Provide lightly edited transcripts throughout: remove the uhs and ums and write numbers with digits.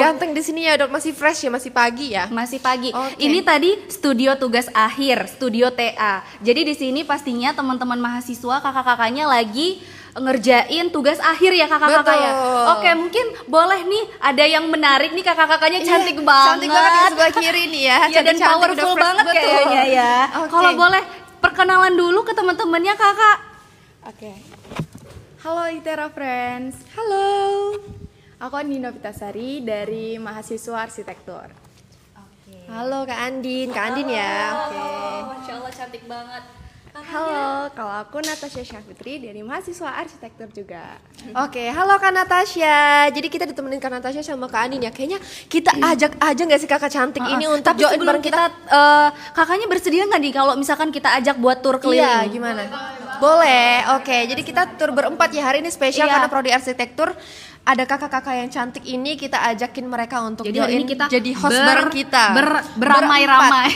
ganteng di sini ya, Dok. Masih fresh ya, masih pagi ya. Masih pagi. Oke. Ini tadi studio tugas akhir, studio TA. Jadi di sini pastinya teman-teman mahasiswa, kakak-kakaknya lagi ngerjain tugas akhir ya kakak-kakak ya. Betul. Oke, mungkin boleh nih ada yang menarik nih, kakak-kakaknya cantik Iya, banget. Cantik banget di sebelah kiri nih ya. Iya, dan Cantik-cantik, udah powerful fresh, banget betul. kayaknya ya. Oke. Kalau boleh perkenalan dulu ke teman-temannya kakak. Oke. Halo ITERA Friends. Halo. Aku Andina Pitasari dari mahasiswa arsitektur. Halo Kak Andin, Kak Andin ya. Oke. Masya Allah cantik banget. Halo, kalau aku Natasha Syafitri dari mahasiswa arsitektur juga. Oke, halo Kak Natasha. Jadi kita ditemenin Kak Natasha sama Kak Andin ya. Kayaknya kita ajak aja nggak sih kakak cantik ini untuk Tapi join sebelum bareng kita. kakaknya bersedia nggak nih kalau misalkan kita ajak buat tur keliling? Iya, gimana? Boleh. Oke, jadi kita tur berempat ya hari ini spesial Iya. karena prodi arsitektur. Ada kakak-kakak yang cantik ini, kita ajakin mereka untuk Jadi hari join ini kita jadi host bareng kita. beramai-ramai.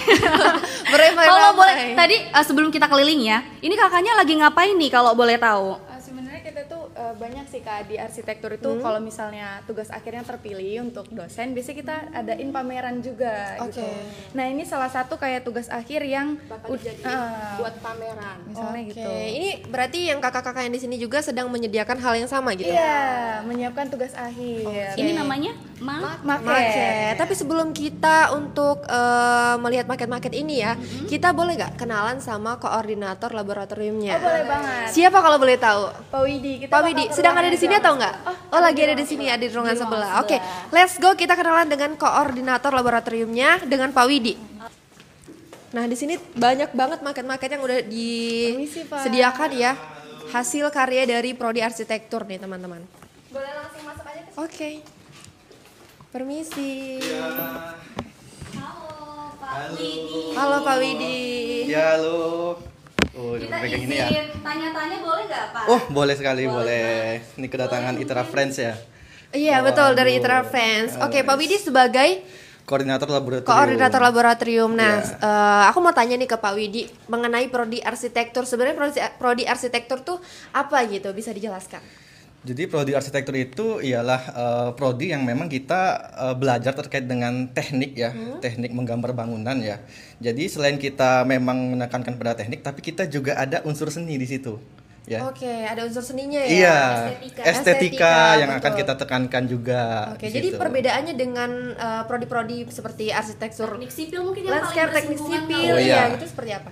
Beramai-ramai. Kalau boleh tadi sebelum kita keliling ya, ini kakaknya lagi ngapain nih kalau boleh tahu? Sebenarnya kita tuh banyak sih Kak di arsitektur itu kalau misalnya tugas akhirnya terpilih untuk dosen, biasanya kita adain pameran juga gitu. Oke. Nah, ini salah satu kayak tugas akhir yang buat pameran. misalnya Oke, gitu. ini berarti yang kakak-kakak yang di sini juga sedang menyediakan hal yang sama gitu. Iya, menyiapkan tugas akhir. Ini namanya Maket. Tapi sebelum kita untuk melihat maket-maket ini ya, kita boleh nggak kenalan sama koordinator laboratoriumnya? Oh, boleh banget. Siapa kalau boleh tahu? Pak Widi, kita Pak Widi, sedang ada di sini atau enggak? Oh, lagi ada di sini, ada di ruangan sebelah. Oke, let's go, kita kenalan dengan koordinator laboratoriumnya dengan Pak Widi. Nah, di sini banyak banget maket-maket yang udah Permisi, Pak. disediakan ya. Hasil karya dari prodi arsitektur nih, teman-teman. boleh langsung masuk aja ke Oke. Permisi. Halo Pak Widi. Halo Pak Widi. Ya halo. Oh, Kita pegang izin ini ya. tanya-tanya boleh nggak Pak? Oh, boleh sekali, boleh. Ini kedatangan ITERA Friends ya. Iya, Oh, betul dari aduh. ITERA Friends. Oke, Pak Widi sebagai Koordinator laboratorium. koordinator laboratorium. Nah, Iya. aku mau tanya nih ke Pak Widi mengenai prodi arsitektur. Sebenarnya prodi arsitektur tuh apa gitu? Bisa dijelaskan? Jadi prodi arsitektur itu ialah prodi yang memang kita belajar terkait dengan teknik ya, teknik menggambar bangunan ya. Jadi selain kita memang menekankan pada teknik, tapi kita juga ada unsur seni di situ. Ya. Oke, ada unsur seninya ya. Iya, Estetika. estetika yang betul. akan kita tekankan juga. Oke, di jadi situ. perbedaannya dengan prodi-prodi seperti arsitektur Teknik sipil mungkin yang landscape, paling teknik bersinggungan sipil, Oh, ya iya. gitu seperti apa?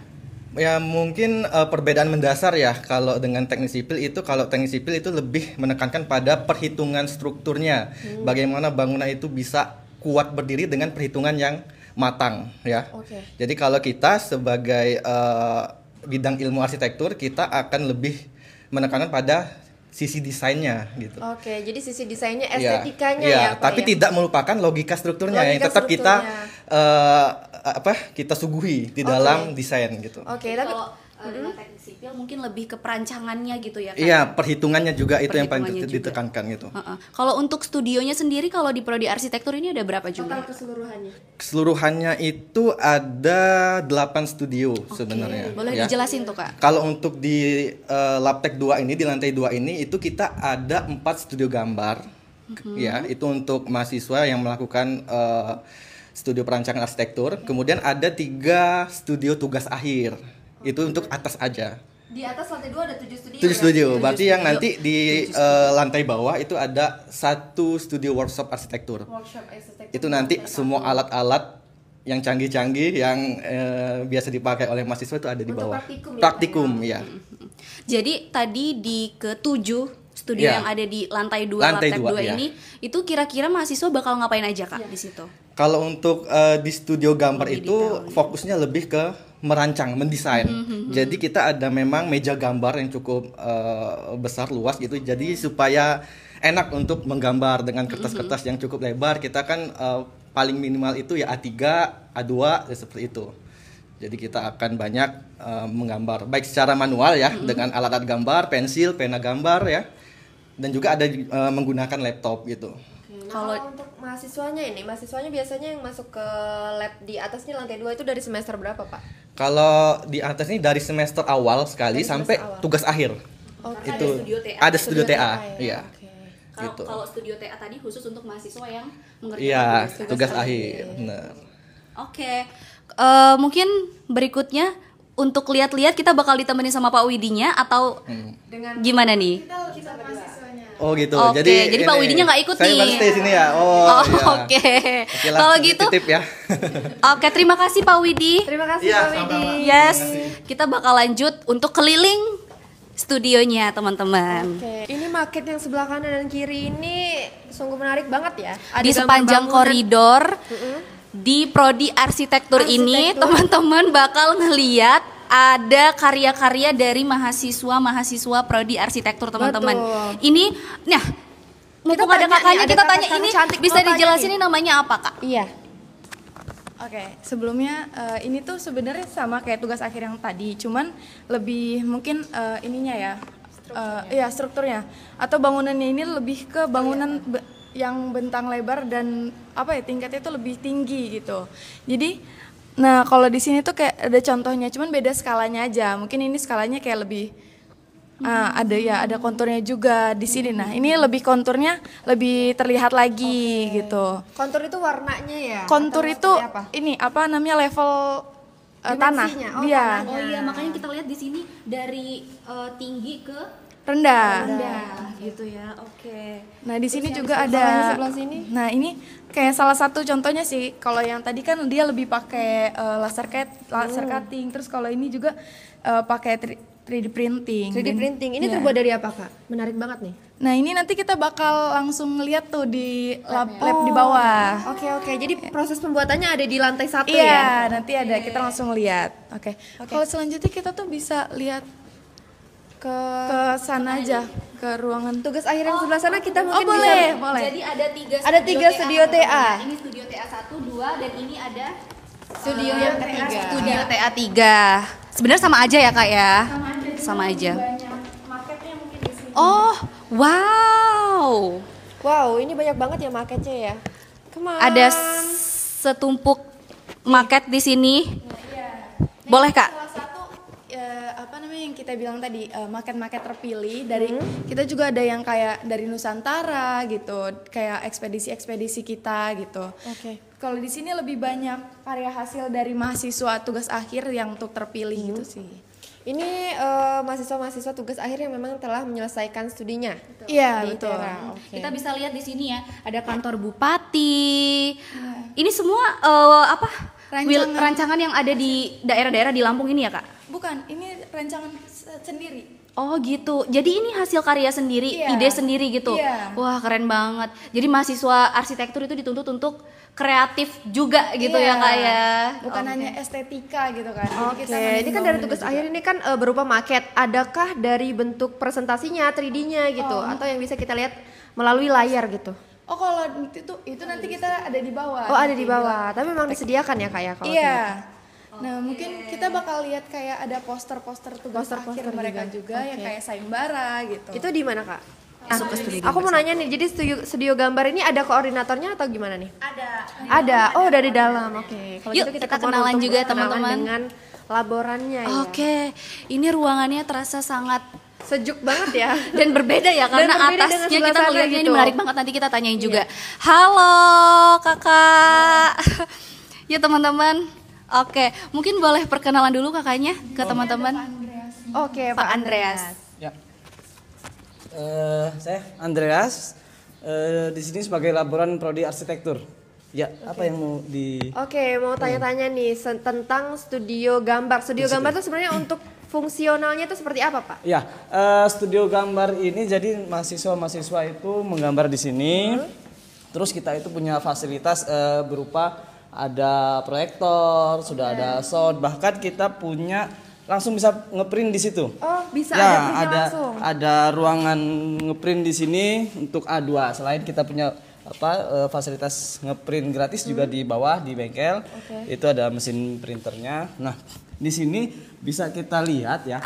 Ya mungkin perbedaan mendasar ya kalau dengan teknik sipil itu, kalau teknik sipil itu lebih menekankan pada perhitungan strukturnya, bagaimana bangunan itu bisa kuat berdiri dengan perhitungan yang matang ya. Oke. Jadi kalau kita sebagai bidang ilmu arsitektur, kita akan lebih menekankan pada sisi desainnya gitu. Oke, jadi sisi desainnya, Iya, estetikanya iya, ya, Pak tapi ya? tidak melupakan logika strukturnya yang Logika tetap kita strukturnya. kita suguhi di Oke. dalam desain gitu. Oke, tapi kalau dengan teknik sipil mungkin lebih ke perancangannya gitu ya Kak? Iya, perhitungannya juga itu yang paling Perhitungannya juga. ditekankan gitu. Heeh. Kalau untuk studionya sendiri kalau di prodi arsitektur ini ada berapa total jumlah? keseluruhannya. Keseluruhannya itu ada 8 studio sebenarnya. Boleh ya. dijelasin tuh Kak? Kalau untuk di Labtek 2 ini, di lantai 2 ini itu kita ada 4 studio gambar. Ya, itu untuk mahasiswa yang melakukan studio perancangan arsitektur. Kemudian ada 3 studio tugas akhir. Itu untuk atas aja. Di atas lantai 2 ada 7 studio. 7 studio. Berarti yang studio. nanti di lantai bawah itu ada 1 studio workshop arsitektur. Workshop arsitektur. Itu nanti semua alat-alat yang canggih-canggih yang biasa dipakai oleh mahasiswa itu ada di Untuk bawah. praktikum ya, Praktikum, ya. Jadi tadi di ke-7 studio Iya. yang ada di lantai 2 Lantai Labtek 2 dua, iya. ini itu kira-kira mahasiswa bakal ngapain aja Kak di situ? Kalau untuk di studio gambar Lebih itu detail, ya. fokusnya lebih ke merancang, mendesain. Jadi kita ada memang meja gambar yang cukup besar, luas gitu. Jadi supaya enak untuk menggambar dengan kertas-kertas yang cukup lebar. Kita kan paling minimal itu ya A3, A2 ya seperti itu. Jadi kita akan banyak menggambar baik secara manual ya dengan alat-alat gambar, pensil, pena gambar ya. Dan juga ada menggunakan laptop gitu. Kalau untuk mahasiswanya ini, mahasiswanya biasanya yang masuk ke lab di atasnya lantai 2 itu dari semester berapa, Pak? Kalau di atas ini dari semester awal sekali Dari sampai semester awal. tugas akhir. Oke. Itu Ada studio TA. ada studio TA, ya. iya. Oke. gitu. Kalau studio TA tadi khusus untuk mahasiswa yang mengerjakan Iya, tugas akhir. Benar. Oke. Mungkin berikutnya untuk lihat-lihat kita bakal ditemenin sama Pak Widinya atau gimana nih? Oh gitu. Oke, jadi Pak ini, Widinya nggak ikut saya nih. baru stay sini ya. Oh, iya. Oke. lah, Kalau nanti gitu, titip ya. oke, terima kasih Pak Widi. Terima kasih Iya, Pak Widi. sama-sama. Yes, kita bakal lanjut untuk keliling studionya teman-teman. Oke, ini market yang sebelah kanan dan kiri ini sungguh menarik banget ya. Ada Di gambar sepanjang bangunan. koridor di prodi arsitektur ini teman-teman bakal ngeliat ada karya-karya dari mahasiswa prodi arsitektur teman-teman. Betul. Ini, nah, mumpung ada tanya nih, kakaknya ada kita kakak tanya yang ini cantik, bisa mau tanya dijelasin nih. ini namanya apa kak? Iya. Oke, sebelumnya ini tuh sebenarnya sama kayak tugas akhir yang tadi, cuman lebih mungkin ininya ya, iya strukturnya atau bangunannya ini lebih ke bangunan yang bentang lebar dan apa ya tingkatnya itu lebih tinggi gitu. Jadi, nah kalau di sini tuh kayak ada contohnya, cuman beda skalanya aja. Mungkin ini skalanya kayak lebih ada konturnya juga di sini. Nah ini lebih konturnya lebih terlihat lagi gitu. Kontur itu warnanya ya? Kontur Atau itu seperti apa? ini apa namanya level tanah. Dimensinya? Oh, Iya, tanahnya. Oh iya, makanya kita lihat di sini dari tinggi ke rendah. rendah gitu ya. Oke. Nah, di sini juga sebelahnya, ada sebelah sini. Nah, ini kayak salah satu contohnya sih. Kalau yang tadi kan dia lebih pakai laser cutting, terus kalau ini juga pakai 3D printing. 3D Dan- printing. Ini iya. terbuat dari apa Kak? Menarik banget nih. Nah, ini nanti kita bakal langsung lihat tuh di lab di bawah. Oke. Jadi proses pembuatannya ada di lantai 1 Iya, ya? nanti ada kita langsung lihat. Oke. Kalau selanjutnya kita tuh bisa lihat Ke sana aja ke ruangan. tugas akhir yang sebelah sana kita Oh, mungkin boleh, bisa. boleh. Jadi ada tiga Ada tiga studio TA. Ini studio TA 1, 2 dan ini ada Studio yang ketiga. studio TA 3. Sebenarnya sama aja ya kak ya? Sama aja. Oh, wow. Wow, ini banyak banget ya marketnya ya. Kemana? Ada setumpuk market di sini. Boleh kak? Salah satu apa namanya yang kita bilang tadi market terpilih dari kita juga ada yang kayak dari Nusantara gitu, kayak ekspedisi kita gitu. Oke. Kalau di sini lebih banyak karya hasil dari mahasiswa tugas akhir yang untuk terpilih gitu sih. Ini mahasiswa-mahasiswa tugas akhir yang memang telah menyelesaikan studinya. Iya, Di betul. ITERA. Oke. Kita bisa lihat di sini ya, ada kantor bupati. Ini semua rancangan yang ada di daerah-daerah di Lampung ini ya kak? Bukan, ini rancangan sendiri. Oh gitu, jadi ini hasil karya sendiri, Iya. ide sendiri gitu. Iya. Wah keren banget. Jadi mahasiswa arsitektur itu dituntut untuk kreatif juga gitu Iya. ya kak ya. Bukan Oke. hanya estetika gitu kan. Jadi Oke, kita ini kan dari membangun tugas juga. akhir ini kan berupa maket. Adakah dari bentuk presentasinya, 3D-nya gitu, atau yang bisa kita lihat melalui layar gitu? Oh, kalau itu nanti kita ada di bawah. Oh, ada di bawah. Tapi memang disediakan ya kak ya kalau Iya. gitu? Nah, mungkin kita bakal lihat kayak ada poster-poster tugas Poster-poster akhir mereka juga yang kayak sayembara gitu. Itu di mana kak? Masuk ke studio Aku mau nanya nih, jadi studio gambar ini ada koordinatornya atau gimana nih? Ada. Ada. Oh, dari dalam. Oke. Kalau Yuk, gitu kita ke mall kenalan untuk juga, berkenalan teman-teman. dengan laborannya ya. Oke, ini ruangannya terasa sangat Sejuk banget ya. dan berbeda ya karena berbeda dengan atasnya sebelah kita sana melihatnya ini gitu. menarik banget, nanti kita tanyain juga. Halo kakak. Ya teman-teman. Oke, mungkin boleh perkenalan dulu kakaknya ke teman-teman. Oke, Pak Andreas. Ya, saya Andreas di sini sebagai laboran prodi arsitektur. Ya, apa yang mau di? Oke, mau tanya-tanya nih tentang studio gambar. Studio gambar itu sebenarnya untuk fungsionalnya itu seperti apa, Pak? Ya, studio gambar ini jadi mahasiswa-mahasiswa itu menggambar di sini. Terus kita itu punya fasilitas berupa ada proyektor, sudah ada sound, bahkan kita punya langsung bisa ngeprint di situ. Oh, bisa Ya, ada printnya ada langsung. ada ruangan ngeprint di sini untuk A2. Selain kita punya fasilitas ngeprint gratis juga di bawah di bengkel. Itu ada mesin printernya. Nah, di sini bisa kita lihat ya.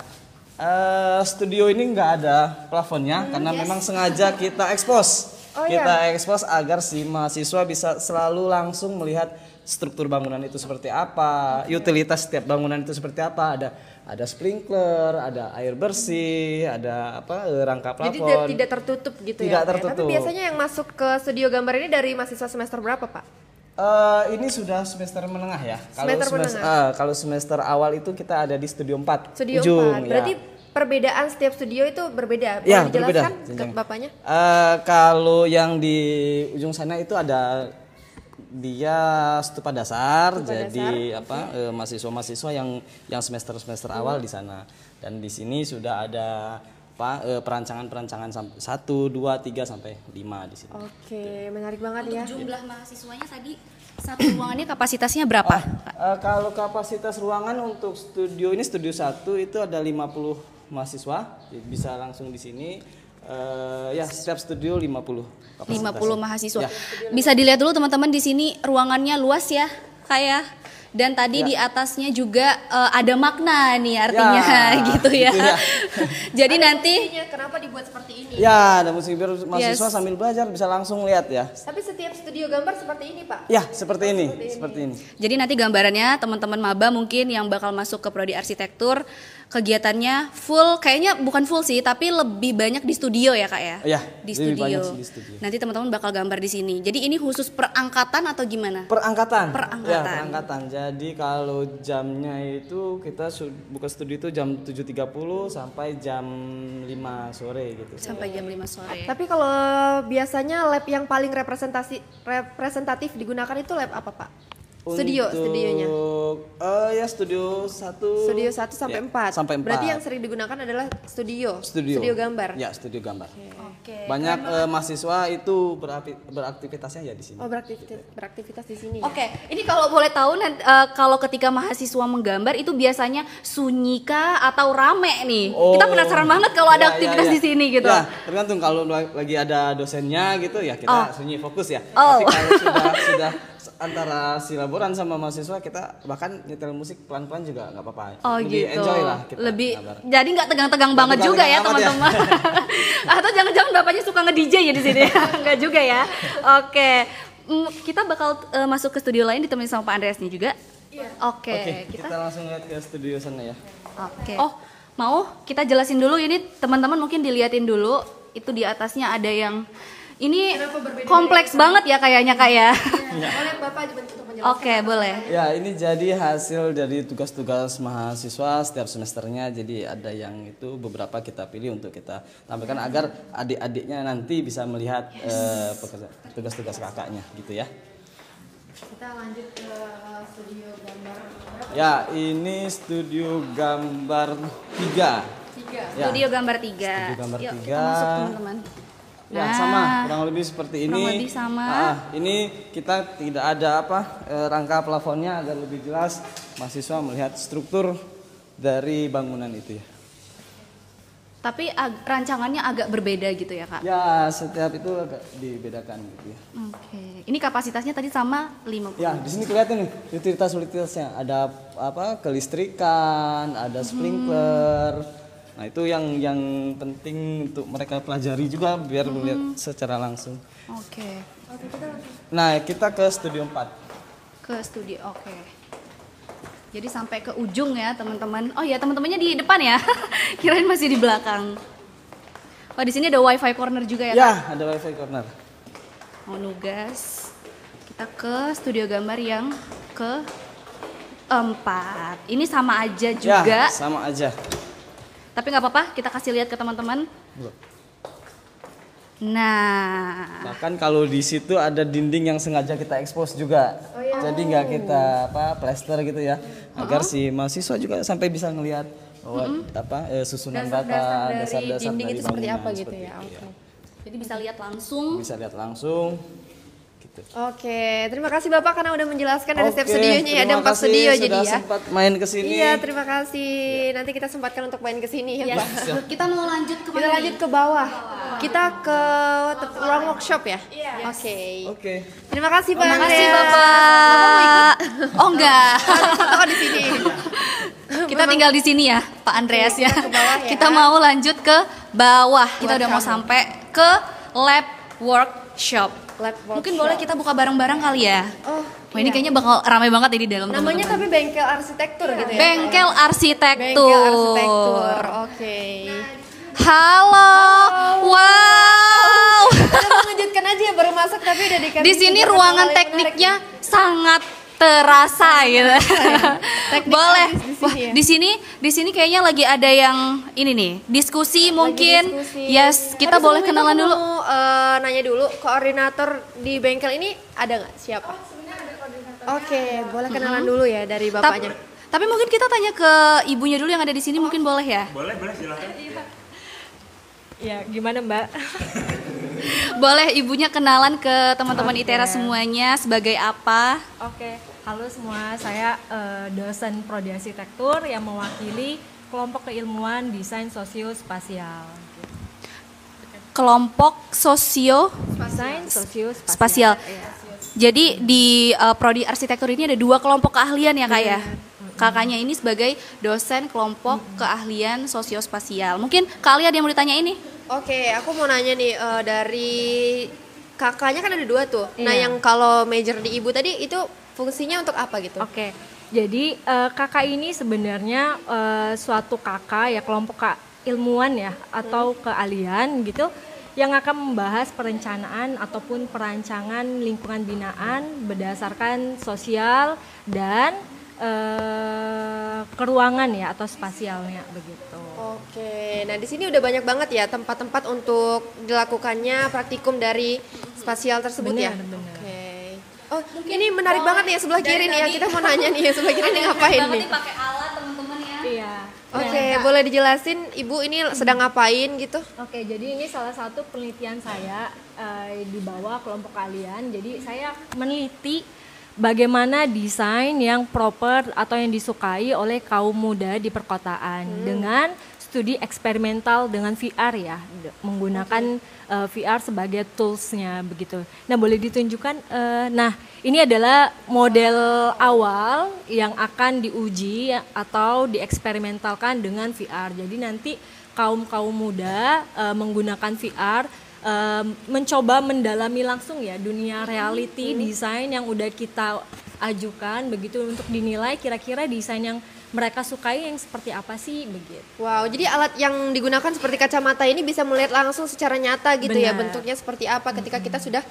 Studio ini nggak ada plafonnya karena memang sengaja kita expose. Kita expose agar si mahasiswa bisa selalu langsung melihat struktur bangunan itu seperti apa, utilitas setiap bangunan itu seperti apa, ada sprinkler, ada air bersih, ada rangka Jadi plafon. tidak tertutup gitu Tidak ya, Pak? tertutup. Tapi biasanya yang masuk ke studio gambar ini dari mahasiswa semester berapa, Pak? Ini sudah semester menengah ya. Semester menengah. Kalau semester awal itu kita ada di studio 4. Studio ujung, 4. Berarti ya. perbedaan setiap studio itu berbeda. Ya, Boleh dijelaskan berbeda. ke Bapaknya? Kalau yang di ujung sana itu ada dia stupa dasar, jadi mahasiswa-mahasiswa yang semester awal di sana, dan di sini sudah ada perancangan 1, 2, 3 sampai 5 di sini. Oke, menarik banget ya. Jumlah mahasiswanya tadi satu ruangannya kapasitasnya berapa? Kalau kapasitas ruangan untuk studio 1 itu ada 50 mahasiswa, bisa langsung di sini. Setiap studio 50 kapasitasnya. 50 mahasiswa. Ya. Bisa dilihat dulu teman-teman di sini ruangannya luas ya, kayak. Dan tadi di atasnya juga ada makna nih artinya gitu ya. Gitu ya. Jadi nanti Kenapa dibuat seperti ini? Ya, ada musik biar mahasiswa sambil belajar bisa langsung lihat ya. Tapi setiap studio gambar seperti ini, Pak? Ya, seperti ini. jadi nanti gambarannya teman-teman maba mungkin yang bakal masuk ke prodi arsitektur kegiatannya full, kayaknya bukan full sih, tapi lebih banyak di studio ya Kak ya? Iya, di lebih studio. banyak di studio. Nanti teman-teman bakal gambar di sini. Jadi ini khusus perangkatan atau gimana? Perangkatan. Perangkatan. Ya, perangkatan. Jadi kalau jamnya itu kita buka studio itu jam 7.30 sampai jam 5 sore gitu. Sampai jam 5 sore. Tapi kalau biasanya lab yang paling representatif digunakan itu lab apa, Pak? Studionya. Ya studio 1. Studio 1 sampai 4. Sampai 4. Berarti yang sering digunakan adalah studio gambar. Ya, studio gambar. Oke. Banyak mahasiswa itu beraktivitasnya ya di sini. Oh, beraktivitas di sini. Oke, ini kalau boleh tahu kalau ketika mahasiswa menggambar itu biasanya sunyi kah atau rame nih? Kita penasaran banget kalau ada aktivitas di sini gitu. Ya, tergantung kalau lagi ada dosennya gitu ya kita sunyi fokus ya. Oh. Tapi kalau sudah antara silaburan sama mahasiswa kita bahkan nyetel musik pelan-pelan juga nggak apa-apa. Oh Lebih gitu. enjoy lah kita. Jadi nggak tegang-tegang banget juga ya teman-teman. Atau jangan-jangan bapaknya suka nge-DJ ya di sini? Nggak juga ya. Oke. Kita bakal masuk ke studio lain ditemani sama Pak Andreas nih juga. Iya. Oke. Kita langsung lihat ke studio sana ya. Oke. Oh, mau kita jelasin dulu ini teman-teman mungkin diliatin dulu. Itu di atasnya ada yang ini kompleks banget ya kayaknya Kak ya. Boleh Bapak untuk menjelaskan? Oke, boleh. Ya, ini jadi hasil dari tugas-tugas mahasiswa setiap semesternya. Jadi ada yang itu beberapa kita pilih untuk kita tampilkan agar adik-adiknya nanti bisa melihat tugas-tugas kakaknya gitu ya. Kita lanjut ke studio gambar. Ya, ini studio gambar 3. Ya. Studio gambar 3. Studio gambar Yuk, 3. kita masuk teman-teman. Ya, Nah, sama, kurang lebih seperti ini. kurang lebih sama. Ini kita tidak ada rangka plafonnya agar lebih jelas mahasiswa melihat struktur dari bangunan itu ya. Tapi rancangannya agak berbeda gitu ya Kak? Ya, setiap itu agak dibedakan gitu ya. Oke. Ini kapasitasnya tadi sama 50. Ya, di sini kelihatan nih utilitas-utilitasnya. Ada kelistrikan, ada sprinkler. Nah, itu yang penting untuk mereka pelajari juga biar melihat secara langsung. Oke. Nah, kita ke studio 4. Ke studio, oke. Jadi sampai ke ujung ya teman-teman. Oh ya teman-temannya di depan ya. Kirain masih di belakang. Oh di sini ada wifi corner juga ya? Ya, Kak? ada wifi corner. Mau nugas. Kita ke studio gambar yang ke 4. Ini sama aja juga. Ya, sama aja. Tapi nggak apa-apa, kita kasih lihat ke teman-teman. Nah, Bahkan kalau di situ ada dinding yang sengaja kita expose juga. Jadi nggak kita plester gitu ya. Agar si mahasiswa juga sampai bisa ngelihat susunan bata, dasar-dasar dinding dari itu seperti bangunan, apa gitu seperti ya. itu, Oke. jadi bisa lihat langsung. Bisa lihat langsung. Gitu. Oke, terima kasih Bapak karena udah menjelaskan dari setiap Oke, studionya ya. Ada terima 4 kasih studio sudah jadi ya. sempat main ke sini. Iya, terima kasih. Nanti kita sempatkan untuk main ke sini ya, Ya, Pak. kita mau lanjut ke Kita lanjut ke bawah. Kita ke ruang workshop ya? Oke. Oke. Terima kasih Pak. Terima kasih Andreas. Bapak. Oh enggak. Satu di sini. Kita tinggal di sini ya, Pak Andreas ya. Kita ke bawah ya. Kita mau lanjut ke bawah. Kita udah mau kamu. sampai ke lab workshop. Lab Mungkin workshop. boleh kita buka bareng-bareng kali ya. Oh, Wah, ini kayaknya bakal ramai banget ini di dalam. Namanya teman-teman. tapi bengkel arsitektur gitu ya. Bengkel arsitektur. Bengkel arsitektur. Oke. Halo. Wow. Udah mengejutkan aja ya, baru masuk tapi udah dikasih. Di sini beberapa ruangan hal yang tekniknya menarik. sangat terasa gitu. Teknik Boleh. habis di sini Wah, ya. di sini kayaknya lagi ada yang ini nih, diskusi mungkin. diskusi. Yes, kita Tapi boleh sebelum itu kenalan aku dulu. mau, nanya dulu, koordinator di bengkel ini ada nggak? Siapa? Oke, boleh kenalan dulu ya dari bapaknya. Tapi mungkin kita tanya ke ibunya dulu yang ada di sini, mungkin boleh ya? Boleh silakan. Ya, gimana Mbak? Boleh ibunya kenalan ke teman-teman ITERA semuanya sebagai apa? Oke, halo semua. Saya dosen prodi arsitektur yang mewakili kelompok keilmuan desain sosiospasial. Kelompok sosio Desain sosiospasial. spasial. Jadi di prodi arsitektur ini ada 2 kelompok keahlian ya kak ya? Kakaknya ini sebagai dosen kelompok keahlian sosiospasial. Mungkin kalian yang mau ditanya ini? Oke, aku mau nanya nih dari kakaknya kan ada 2 tuh. Nah, Iya. yang kalau major di ibu tadi itu fungsinya untuk apa gitu? Oke, jadi kakak ini sebenarnya suatu kakak ya kelompok ilmuwan ya atau keahlian gitu yang akan membahas perencanaan ataupun perancangan lingkungan binaan berdasarkan sosial dan keruangan ya atau spasialnya begitu. Oke, nah di sini udah banyak banget ya tempat-tempat untuk dilakukannya praktikum dari spasial tersebut ya. Benar. Oke. Oh, ini menarik banget nih ya sebelah kiri nih ya. Kita mau nanya nih ya sebelah kiri nih ngapain nih? Pakai alat teman-teman ya. Iya. Oke, boleh dijelasin Ibu ini sedang ngapain gitu? Oke, jadi ini salah satu penelitian saya di bawah kelompok kalian. Jadi saya meneliti bagaimana desain yang proper atau yang disukai oleh kaum muda di perkotaan dengan studi eksperimental dengan VR ya, menggunakan VR sebagai toolsnya begitu. Nah, boleh ditunjukkan. Nah, ini adalah model awal yang akan diuji atau dieksperimentalkan dengan VR. Jadi nanti kaum muda menggunakan VR mencoba mendalami langsung ya dunia reality desain yang udah kita ajukan begitu untuk dinilai kira-kira desain yang mereka sukai yang seperti apa sih begitu. Wow, jadi alat yang digunakan seperti kacamata ini bisa melihat langsung secara nyata gitu ya, Benar. bentuknya seperti apa ketika kita sudah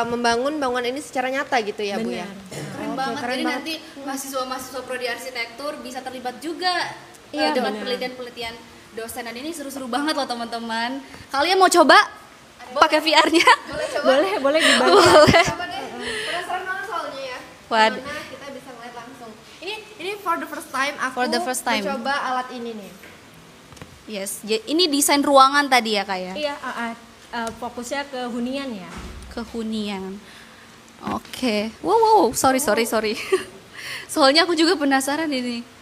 membangun bangunan ini secara nyata gitu ya Bu ya. Keren banget. keren Jadi banget. nanti mahasiswa-mahasiswa prodi arsitektur bisa terlibat juga Iya, dengan benar. penelitian-penelitian dosen. Dan ini seru-seru banget loh teman-teman. Kalian mau coba pakai VR-nya? Boleh dibantu. Boleh. Coba deh, penasaran banget soalnya ya. Waduh. Gimana kita bisa ngeliat langsung. Ini for the first time aku For the first time. mencoba alat ini nih. Yes. Ini desain ruangan tadi ya kak ya? Iya, fokusnya ke hunian ya. Kehunian. Oke. Wow. Sorry. Soalnya aku juga penasaran ini.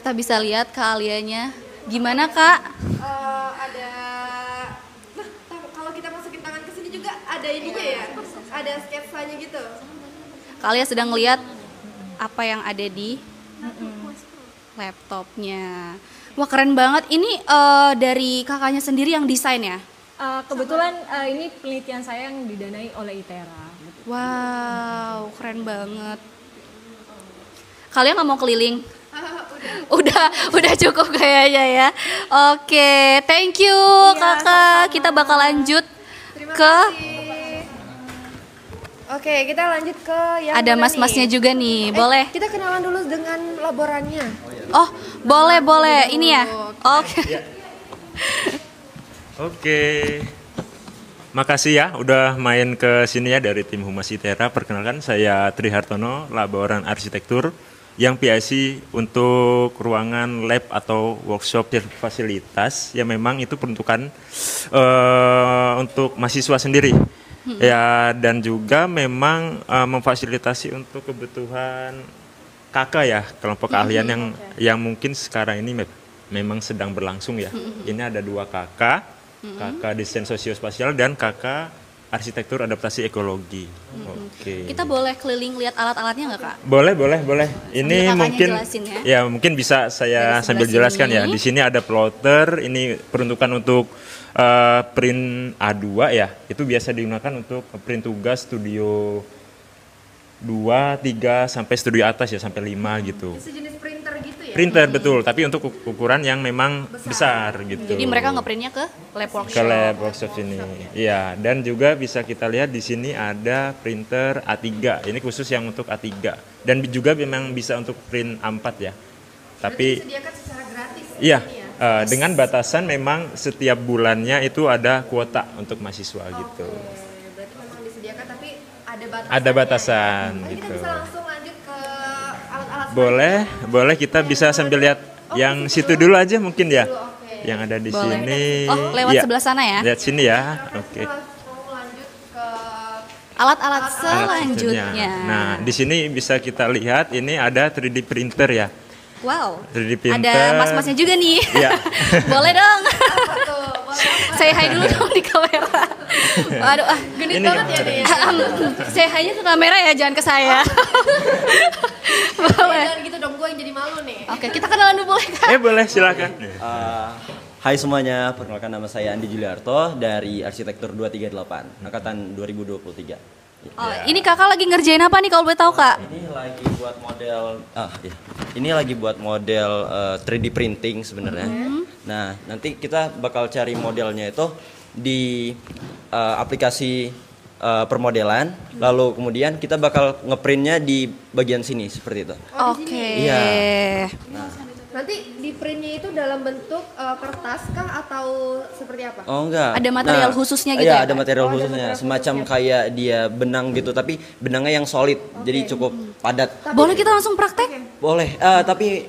Kita bisa lihat keahliannya. Gimana kak? Ada nah, kalau kita masukin tangan ke sini juga ada ininya ya. Ada sketsanya gitu. Kalian sedang lihat apa yang ada di laptopnya. Wah keren banget. Ini dari kakaknya sendiri yang desain ya? Kebetulan ini penelitian saya yang didanai oleh ITERA. Wow, keren banget. Kalian nggak mau keliling? Udah cukup kayaknya ya. Oke, thank you kakak. Kita bakal lanjut Terima ke kasih. Oke, kita lanjut ke yang ada mana mas-masnya nih? juga nih. Boleh? Kita kenalan dulu dengan laborannya. Oh, boleh. Ini ya. Oke. Oke. Makasih ya udah main ke sini ya dari tim Humas ITERA. Perkenalkan saya Tri Hartono, laboran arsitektur yang PIC untuk ruangan lab atau workshop fasilitas yang memang itu peruntukan untuk mahasiswa sendiri. Ya, dan juga memang memfasilitasi untuk kebutuhan kakak ya, kelompok keahlian yang mungkin sekarang ini memang sedang berlangsung ya. Ini ada 2 kakak desain sosiospasial dan kakak arsitektur adaptasi ekologi. Oke. Kita boleh keliling lihat alat-alatnya nggak kak? Boleh. Ini kakaknya mungkin jelasin ya. ya mungkin bisa saya Dari sebelah sambil jelaskan sini. ya. Di sini ada plotter, ini peruntukan untuk print A2 ya, itu biasa digunakan untuk print tugas studio 2, 3 sampai studio atas ya sampai 5 gitu. Sejenis printer gitu ya? Printer betul, tapi untuk ukuran yang memang besar gitu. Jadi mereka ngeprintnya ke lab workshop. Ke lab workshop sini. Iya, dan juga bisa kita lihat di sini ada printer A3. Ini khusus yang untuk A3 dan juga memang bisa untuk print A4 ya. Tapi Disediakan secara gratis. iya, ini ya? dengan batasan memang setiap bulannya itu ada kuota untuk mahasiswa gitu. Berarti memang disediakan tapi ada batasan. Ada batasan Kita gitu. bisa langsung lanjut ke alat-alat. Boleh kita bisa sambil lihat yang situ dulu aja mungkin ya. Yang ada di Boleh. sini. Oh, lewat Iya. sebelah sana ya. Lihat sini ya. Oke. Mau lanjut ke Alat-alat Alat selanjutnya. Nah, di sini bisa kita lihat ini ada 3D printer ya. Wow. 3D printer. Ada mas-masnya juga nih. Iya. Boleh dong. tuh, boleh. Saya hai dulu dong di kamera. Waduh, Genit Ini banget ya gambar. deh. Saya hai-nya ke kamera ya, jangan ke saya. Boleh. Jangan gitu dong, gue yang jadi malu nih. Oke, kita kenalan dulu boleh kan? Boleh silakan. Hai semuanya, perkenalkan nama saya Andi Juliarto dari Arsitektur 238, angkatan 2023. Oh, ini kakak lagi ngerjain apa nih kalau boleh tahu kak? Ini lagi buat model, ini lagi buat model 3D printing sebenarnya. Nah, nanti kita bakal cari modelnya itu di aplikasi permodelan, lalu kemudian kita bakal ngeprintnya di bagian sini seperti itu. Oke. Iya. Nanti di printnya itu dalam bentuk kertas kah atau seperti apa? Oh enggak. Ada material khususnya gitu iya, ya, ada Pak? material khususnya, semacam kayak dia benang gitu, tapi benangnya yang solid, jadi cukup padat. Boleh kita langsung praktek? Boleh, tapi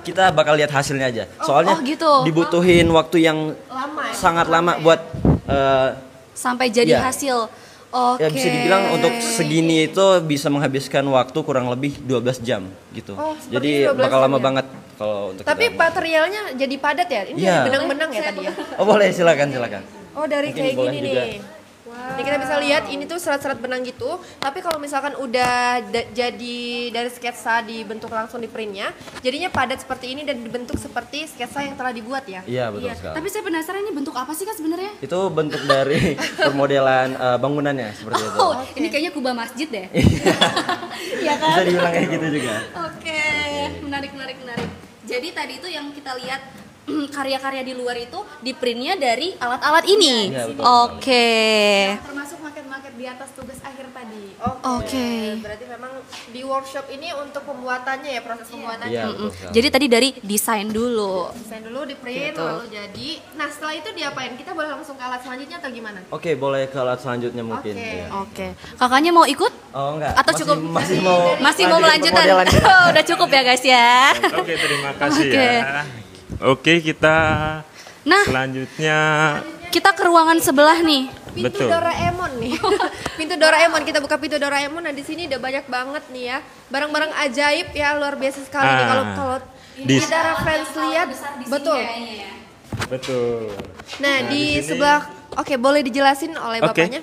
kita bakal lihat hasilnya aja. Soalnya gitu. dibutuhin waktu yang Lama ya? sangat lama buat Sampai jadi Iya. hasil. Oke. ya bisa dibilang untuk segini itu bisa menghabiskan waktu kurang lebih 12 jam gitu. Oh, seperti Jadi 12 bakal jam lama ya? banget kalau untuk Tapi kita. materialnya jadi padat ya? Ini Iya. dari benang-benang ya tadi ya? Oh boleh, silakan. Oh dari Mungkin kayak boleh gini juga. nih. Ini kita bisa lihat ini tuh serat-serat benang gitu. Tapi kalau misalkan udah jadi dari sketsa dibentuk langsung di printnya, jadinya padat seperti ini dan dibentuk seperti sketsa yang telah dibuat ya. Iya betul sekali. Tapi saya penasaran ini bentuk apa sih kak sebenarnya? Itu bentuk dari permodelan bangunannya seperti itu. Oh, ini kayaknya kubah masjid deh. Iya kan? Bisa dibilang kayak gitu juga. Oke, menarik. Jadi tadi itu yang kita lihat karya-karya di luar itu di printnya dari alat-alat ini. Iya, betul Oke. Termasuk maket-maket di atas tugas akhir tadi. Oke. Berarti memang di workshop ini untuk pembuatannya ya, proses pembuatannya. Iya betul sekali. Jadi tadi dari desain dulu. Desain dulu, di print, lalu jadi. Nah setelah itu diapain? Kita boleh langsung ke alat selanjutnya atau gimana? Oke, boleh ke alat selanjutnya mungkin. Oke. Iya. Oke. Kakaknya mau ikut? Oh enggak. Atau cukup? masih mau lanjutin melanjutkan? permodelan. Oh, udah cukup ya guys ya. Oke, terima kasih Oke. ya. Oke, kita Nah, selanjutnya kita ke ruangan sebelah nih. Pintu Betul. Doraemon nih. Pintu Doraemon, kita buka pintu Doraemon. Nah di sini udah banyak banget nih ya, barang-barang ajaib ya, luar biasa sekali nih. Kalau kita reference lihat, betul. betul. Nah di sebelah, oke boleh dijelasin oleh Oke. bapaknya?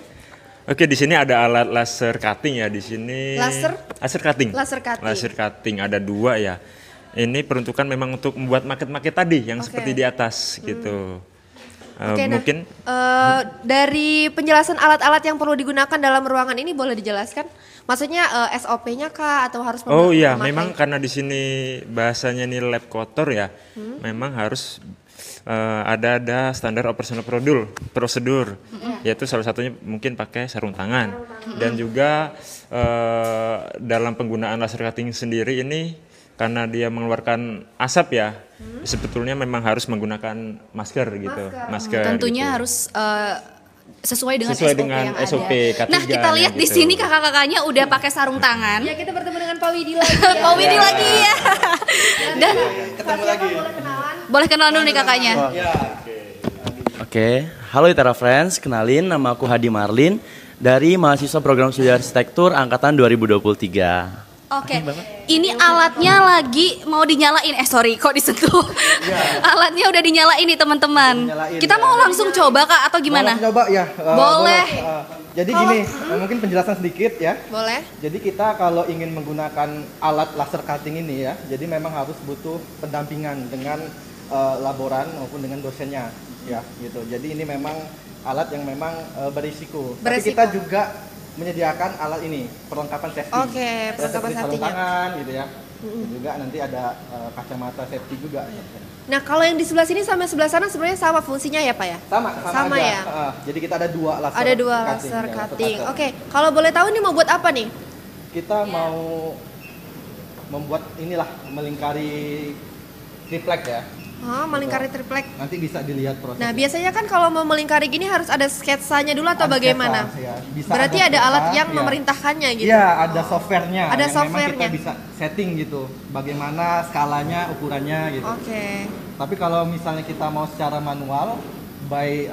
Oke, di sini ada alat laser cutting ya di sini. Laser? Laser cutting. Laser cutting. Laser cutting ada 2 ya. Ini peruntukan memang untuk membuat maket-maket tadi yang Oke. seperti di atas gitu. Oke, Mungkin dari penjelasan alat-alat yang perlu digunakan dalam ruangan ini boleh dijelaskan? Maksudnya SOP-nya kah atau harus oh iya, memakai- memang karena di sini bahasanya ini lab kotor ya. Memang harus ada standar operasional prosedur. Yaitu salah satunya mungkin pakai sarung tangan. Dan juga dalam penggunaan laser cutting sendiri ini karena dia mengeluarkan asap ya, sebetulnya memang harus menggunakan masker gitu, masker. Tentunya gitu. harus sesuai dengan Sesuai SOP dengan yang SOP ada. K3 Nah, kita lihat di gitu. sini kakak-kakaknya udah pakai sarung tangan. Ya kita bertemu dengan Pak Widi lagi. Ya. Pak Widi lagi ya. Dan Ketemu lagi. boleh kenalan dulu nih kakaknya. Oke, halo Itera Friends, kenalin nama aku Hadi Marlin dari mahasiswa program studi arsitektur angkatan 2023. Oke, ini alatnya lagi mau dinyalain. Sorry, kok disentuh? Alatnya udah dinyalain nih teman-teman. Dinyalain, Kita ya. mau langsung coba kak atau gimana? Mau coba ya. Boleh. Jadi gini, mungkin penjelasan sedikit ya. Boleh. Jadi kita kalau ingin menggunakan alat laser cutting ini ya, jadi memang harus butuh pendampingan dengan laboran maupun dengan dosennya. ya gitu. Jadi ini memang alat yang memang berisiko. Tapi kita juga menyediakan alat ini perlengkapan safety. Oke, perlengkapan sarung safety-nya. tangan gitu ya. Juga nanti ada kacamata safety juga. Nah, kalau yang di sebelah sini sama sebelah sana sebenarnya sama fungsinya ya, Pak ya? Sama aja. ya. Jadi kita ada dua laser. Ada dua laser cutting. Oke, kalau boleh tahu nih mau buat apa nih? Kita mau membuat inilah melingkari triplek ya. Oh, melingkari triplek. Nanti bisa dilihat prosesnya. Nah, biasanya kan kalau mau melingkari gini harus ada sketsanya dulu atau Ada bagaimana? sketsa, ya. Bisa Berarti ada alat yang memerintahkannya gitu. Iya, ada softwarenya. Ada yang softwarenya. memang kita bisa setting gitu. Bagaimana skalanya, ukurannya gitu. Oke. Tapi kalau misalnya kita mau secara manual, by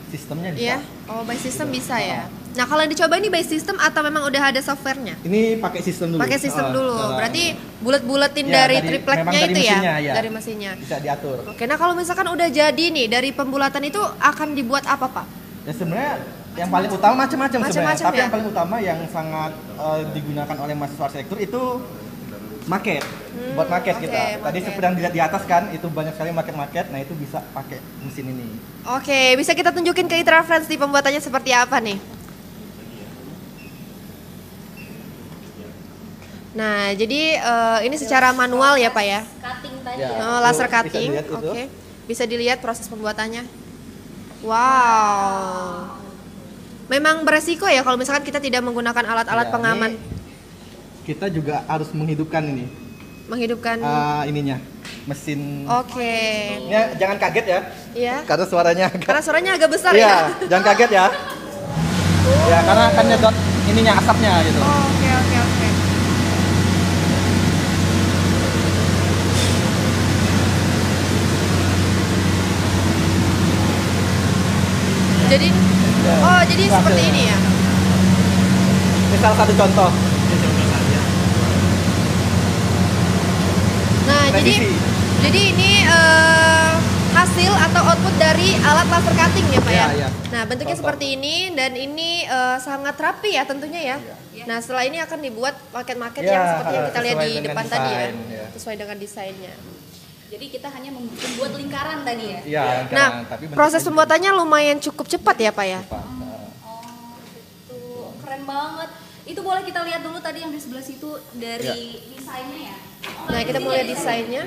sistemnya bisa. Iya. Oh, by system bisa ya. Nah, kalau yang dicoba ini by system atau memang udah ada softwarenya? Ini pakai sistem dulu. Pakai sistem dulu. secara- Berarti bulet-buletin Ya, dari memang tripleknya dari itu ya? mesinnya, ya. Dari mesinnya. Bisa diatur. Oke, nah kalau misalkan udah jadi nih dari pembulatan itu akan dibuat apa, Pak? Ya sebenarnya yang paling utama macam-macam sebenarnya. Macam-macam Tapi ya? yang paling utama yang sangat digunakan oleh mahasiswa arsitektur itu maket. Buat maket oke, kita. Tadi maket. seperti yang dilihat di atas kan, itu banyak sekali maket-maket. Nah, itu bisa pakai mesin ini. Oke, bisa kita tunjukin ke Itra Friends di pembuatannya seperti apa nih? Nah, jadi ini secara manual ya, Pak ya? Cutting tadi Ya. ya. Oh, laser Bisa cutting. dilihat itu. Oke. Bisa dilihat proses pembuatannya. Wow. Memang beresiko ya kalau misalkan kita tidak menggunakan alat-alat Ya, pengaman. ini kita juga harus menghidupkan ini Menghidupkan. ininya mesin. Oke. Ya, jangan kaget ya, Iya. karena suaranya agak. Karena suaranya agak besar Iya, ya. jangan kaget ya. Ya, karena akan nyedot ininya asapnya gitu. Oh, oke, oke, oke. Jadi, oh jadi Hasilnya. seperti ini ya. Misal satu contoh. Nah, Revisi. jadi ini hasil atau output dari alat laser cutting ya, Pak ya. Iya, iya. Nah, bentuknya Contoh. seperti ini dan ini sangat rapi ya tentunya ya. Nah, setelah ini akan dibuat maket-maket Iya, yang seperti yang kita lihat sesuai di dengan depan tadi ya. desain, ya. Sesuai dengan desainnya. Jadi kita hanya membuat lingkaran tadi ya. Iya, Nah, tapi bentuknya proses juga pembuatannya lumayan cukup cepat ya, Pak ya. cepat. Tuh, keren banget. Itu boleh kita lihat dulu tadi yang di sebelah situ dari desainnya ya. Nah, kita mulai desainnya.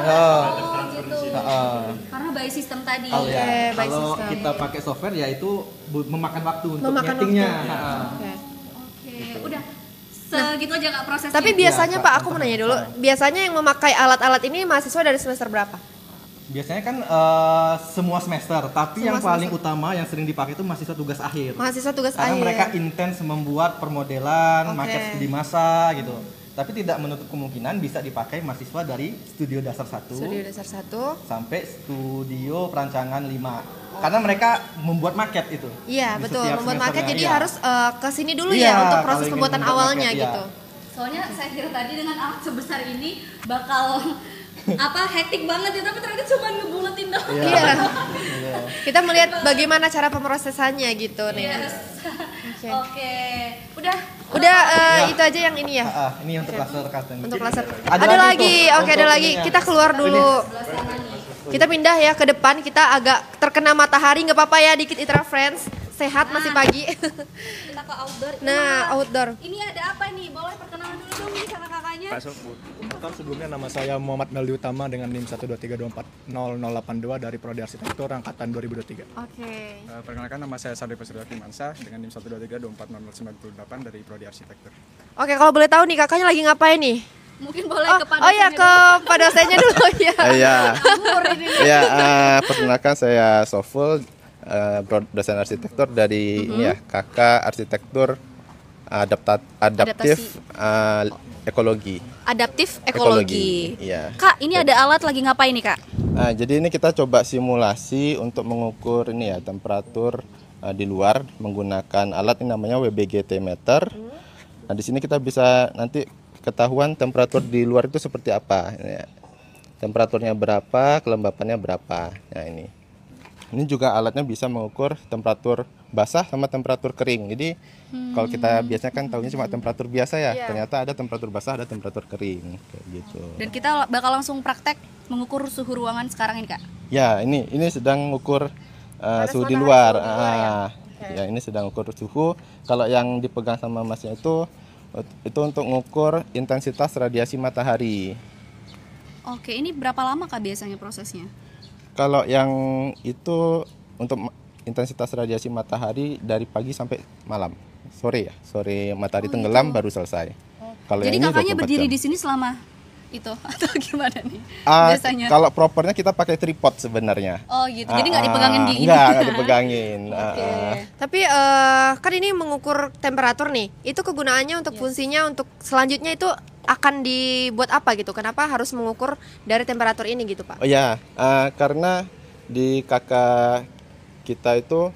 Oh, Gitu. heeh. Karena by system tadi. Kalau ya, by kalau system. kita pakai software ya itu memakan waktu untuk Memakan nyetingnya. waktu. Heeh. Oke. Oke, udah. Segitu aja Kak prosesnya. Tapi biasanya Iya, Pak, Pak, aku mau nanya dulu. Biasanya yang memakai alat-alat ini mahasiswa dari semester berapa? Biasanya kan semua semester, tapi Semua yang paling semester. utama yang sering dipakai itu mahasiswa tugas akhir. Mahasiswa tugas Karena akhir. mereka intens membuat permodelan, Oke. maket studi massa gitu. Tapi tidak menutup kemungkinan bisa dipakai mahasiswa dari studio dasar 1 Studio dasar 1. sampai studio perancangan 5. Karena mereka membuat maket itu. Iya, Di betul. setiap Membuat maket semesternya, jadi iya. harus ke sini dulu Iya, ya untuk kalau proses ingin pembuatan membuat awalnya maket, iya. gitu. Soalnya saya kira tadi dengan alat sebesar ini bakal hektik banget ya, tapi ternyata cuma ngebuletin doang. Iya. Kita melihat bagaimana cara pemrosesannya gitu nih. Yes. Oke. Oke. Udah. Udah itu aja yang ini ya. Ini untuk laser cutting. Untuk laser. Ada Ada lagi lagi. tuh, Oke, ada untuk lagi. ininya. Kita keluar dulu. Kita pindah ya ke depan. Kita agak terkena matahari, nggak apa-apa ya dikit Itra Friends. Sehat masih pagi. Kita ke outdoor. Nah, outdoor. Ini ada apa nih? Boleh perkenalan dulu dong nih sama kakaknya. Pak Soput. Sebelumnya nama saya Muhammad Meldi Utama dengan NIM 123240082 dari Prodi Arsitektur angkatan 2023. Oke. Perkenalkan nama saya Sadri Pasudar Mansa dengan NIM 123240098 dari Prodi Arsitektur. Oke, kalau boleh tahu nih kakaknya lagi ngapain nih? Mungkin boleh Oh, ke Pak oh ya dosennya ke dulu. Pak dosennya dulu ya. Iya. Ngawur ini. Ya, perkenalkan saya Soful, dosen arsitektur dari ini ya, kakak arsitektur adaptif ekologi. Adaptif ekologi. Iya. Kak, ini ada alat lagi ngapain nih, Kak? Nah, jadi ini kita coba simulasi untuk mengukur ini ya temperatur di luar menggunakan alat ini namanya WBGT meter. Nah, di sini kita bisa nanti ketahuan temperatur di luar itu seperti apa. Ini ya. Temperaturnya berapa, kelembapannya berapa. Nah, ini. Ini juga alatnya bisa mengukur temperatur basah sama temperatur kering. Jadi kalau kita biasanya kan tahunya cuma temperatur biasa ya. Iya. Ternyata ada temperatur basah, ada temperatur kering kayak gitu. Dan kita bakal langsung praktek mengukur suhu ruangan sekarang ini, Kak? Ya, ini sedang ukur suhu di matahari, luar. suhu di luar ya? Ya, ini sedang ukur suhu. Kalau yang dipegang sama Masnya itu untuk mengukur intensitas radiasi matahari. Oke, ini berapa lama Kak biasanya prosesnya? Kalau yang itu untuk intensitas radiasi matahari dari pagi sampai malam. Sore ya, sore matahari tenggelam baru selesai. Kalau Jadi yang ini kakaknya 24 berdiri jam. di sini selama itu atau gimana nih? Biasanya. Kalau propernya kita pakai tripod sebenarnya. Oh gitu, jadi nggak dipegangin di ini? Nggak dipegangin. Tapi kan ini mengukur temperatur nih. Itu kegunaannya untuk fungsinya untuk selanjutnya itu akan dibuat apa gitu? Kenapa harus mengukur dari temperatur ini gitu, Pak? Oh ya, karena di kakak kita itu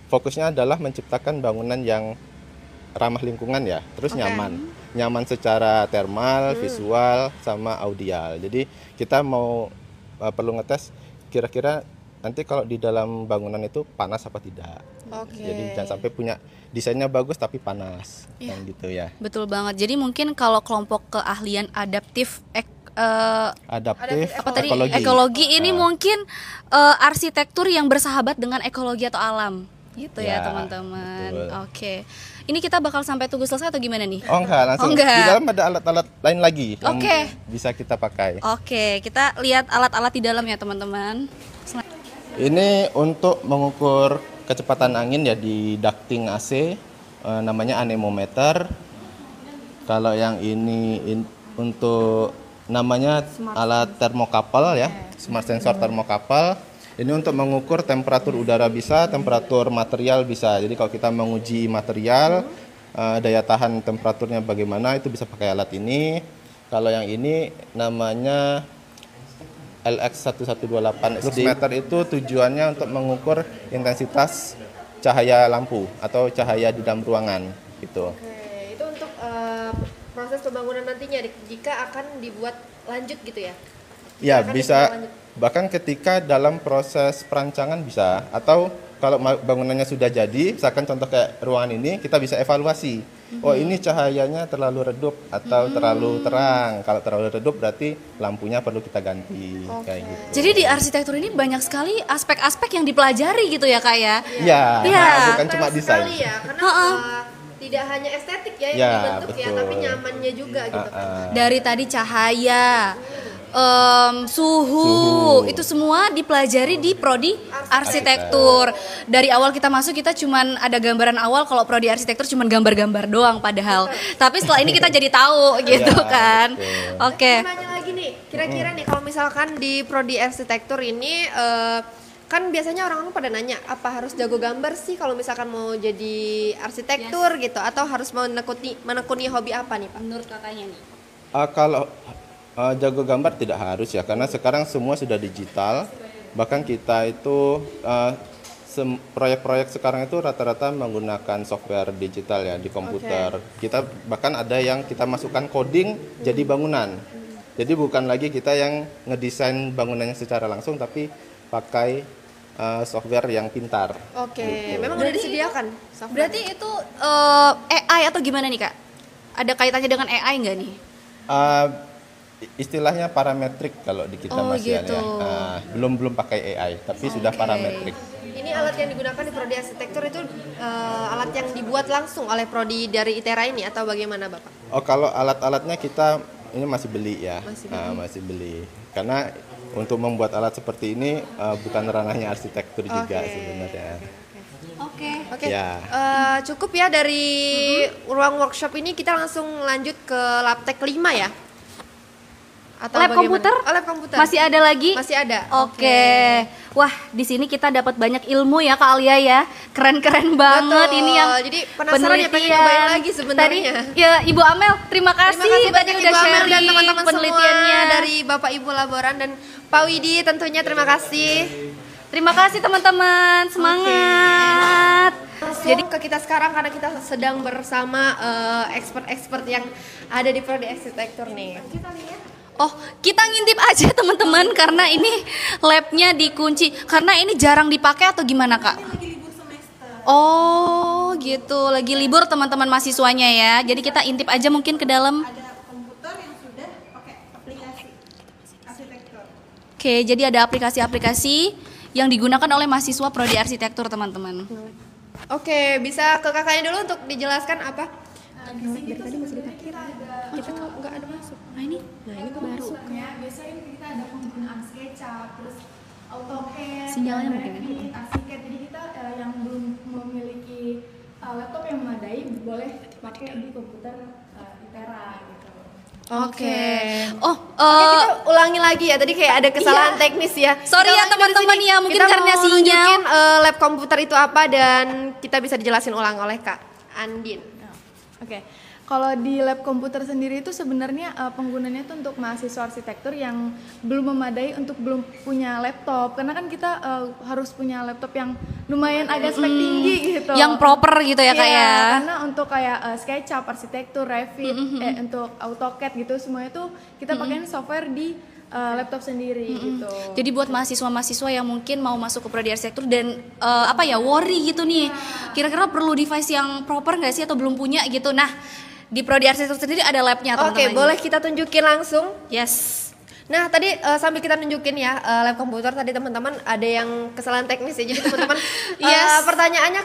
fokusnya adalah menciptakan bangunan yang ramah lingkungan ya, terus nyaman secara thermal, visual, sama audial. Jadi kita mau perlu ngetes kira-kira nanti kalau di dalam bangunan itu panas apa tidak. Jadi jangan sampai punya desainnya bagus tapi panas, kan gitu ya. Betul banget. Jadi mungkin kalau kelompok keahlian adaptif ekologi ini mungkin arsitektur yang bersahabat dengan ekologi atau alam gitu ya teman-teman. Oke. Ini kita bakal sampai tunggu selesai atau gimana nih? Oh enggak, langsung di dalam ada alat-alat lain lagi yang bisa kita pakai. Oke, kita lihat alat-alat di dalam ya teman-teman. Ini untuk mengukur kecepatan angin ya di ducting AC, namanya anemometer. Kalau yang ini untuk namanya alat termokapel ya, smart sensor termokapel. Ini untuk mengukur temperatur udara bisa, temperatur material bisa. Jadi kalau kita menguji material, daya tahan temperaturnya bagaimana, itu bisa pakai alat ini. Kalau yang ini namanya LX1128 luxmeter, itu tujuannya untuk mengukur intensitas cahaya lampu atau cahaya di dalam ruangan gitu. Oke, itu untuk proses pembangunan nantinya jika akan dibuat lanjut gitu ya? Ya, bisa bahkan ketika dalam proses perancangan bisa, atau kalau bangunannya sudah jadi, misalkan contoh kayak ruangan ini, kita bisa evaluasi. Oh, ini cahayanya terlalu redup atau terlalu terang. Kalau terlalu redup berarti lampunya perlu kita ganti kayak gitu. Jadi di arsitektur ini banyak sekali aspek-aspek yang dipelajari gitu ya Kak ya? Iya, bukan cuma desain. Ya, karena tidak hanya estetik ya yang dibentuk ya, tapi nyamannya juga gitu kan. Dari tadi cahaya, suhu, itu semua dipelajari di prodi arsitektur. Dari awal kita masuk kita cuman ada gambaran awal kalau prodi arsitektur cuman gambar-gambar doang padahal. Tapi setelah ini kita jadi tahu gitu kan. Oke. Nanya lagi nih, kira-kira nih kalau misalkan di prodi arsitektur ini kan biasanya orang-orang pada nanya apa harus jago gambar sih kalau misalkan mau jadi arsitektur gitu, atau harus menekuni hobi apa nih Pak? Menurut kakaknya nih? Kalau jago gambar tidak harus ya, karena sekarang semua sudah digital. Bahkan kita itu proyek-proyek sekarang itu rata-rata menggunakan software digital ya di komputer. Kita bahkan ada yang kita masukkan coding jadi bangunan. Jadi bukan lagi kita yang ngedesain bangunannya secara langsung, tapi pakai software yang pintar. Oke, memang udah disediakan software. Berarti itu AI atau gimana nih Kak? Ada kaitannya dengan AI nggak nih? Istilahnya parametrik kalau di kita masih gitu. ya. Belum pakai AI, tapi sudah parametrik. Ini alat yang digunakan di prodi arsitektur itu alat yang dibuat langsung oleh prodi dari ITERA ini atau bagaimana Bapak? Oh, kalau alat-alatnya kita ini masih beli ya. Masih beli. Karena untuk membuat alat seperti ini bukan ranahnya arsitektur juga sebenarnya. Oke. Ya. Cukup ya dari ruang workshop ini, kita langsung lanjut ke labtek 5 ya. Atau lab komputer? Lab komputer. Masih ada lagi? Masih ada. Oke. Wah, di sini kita dapat banyak ilmu ya Kak Alia ya. Keren-keren banget. Betul. Ini yang jadi penasaran ya, pengen nyobain lagi sebenarnya. Tadi ya Ibu Amel, terima kasih tadi udah sharing dan teman-teman penelitiannya semua dari Bapak Ibu Laboran dan Pak Widi tentunya terima kasih. Terima kasih teman-teman. Semangat. Jadi ke kita sekarang karena kita sedang bersama expert-expert yang ada di prodi arsitektur nih. Oh, kita ngintip aja teman-teman karena ini labnya dikunci. Karena ini jarang dipakai atau gimana Kak? Lagi libur semester. Oh, gitu. Lagi libur teman-teman mahasiswanya ya. Jadi kita intip aja mungkin ke dalam. Ada komputer yang sudah pakai aplikasi. Oke, jadi ada aplikasi-aplikasi yang digunakan oleh mahasiswa prodi arsitektur, teman-teman. Oke, bisa ke kakaknya dulu untuk dijelaskan apa? Dari tadi masih diparkir. Kita nggak ada masuk. Nah ini baru. Biasanya kita ada penggunaan SketchUp, terus AutoCAD, sinyalnya mungkin Revit, ArchiCAD. Jadi kita yang belum memiliki laptop yang memadai boleh pakai di komputer ITERA gitu. Oke. Oh, kita ulangi lagi ya. Tadi kayak ada kesalahan teknis ya. Sorry ya Kita ulangi teman-teman dulu sini. ya, mungkin Kita karena mau sinyal. nunjukin, lab komputer itu apa dan kita bisa dijelasin ulang oleh Kak Andin. Oke. Kalau di lab komputer sendiri itu sebenarnya penggunanya itu untuk mahasiswa arsitektur yang belum memadai untuk belum punya laptop. Karena kan kita harus punya laptop yang lumayan agak spek tinggi gitu. Yang proper gitu ya Kak ya. Karena untuk kayak SketchUp, arsitektur, Revit, untuk AutoCAD gitu semuanya itu kita pakai software di laptop sendiri gitu. Jadi buat mahasiswa-mahasiswa yang mungkin mau masuk ke prodi arsitektur dan worry gitu nih. Kira-kira perlu device yang proper nggak sih atau belum punya gitu. Nah, di prodi arsitektur sendiri ada labnya teman-teman. Oke, boleh kita tunjukin langsung? Yes. Nah, tadi sambil kita nunjukin ya lab komputer tadi teman-teman ada yang kesalahan teknis ya. Jadi teman-teman pertanyaannya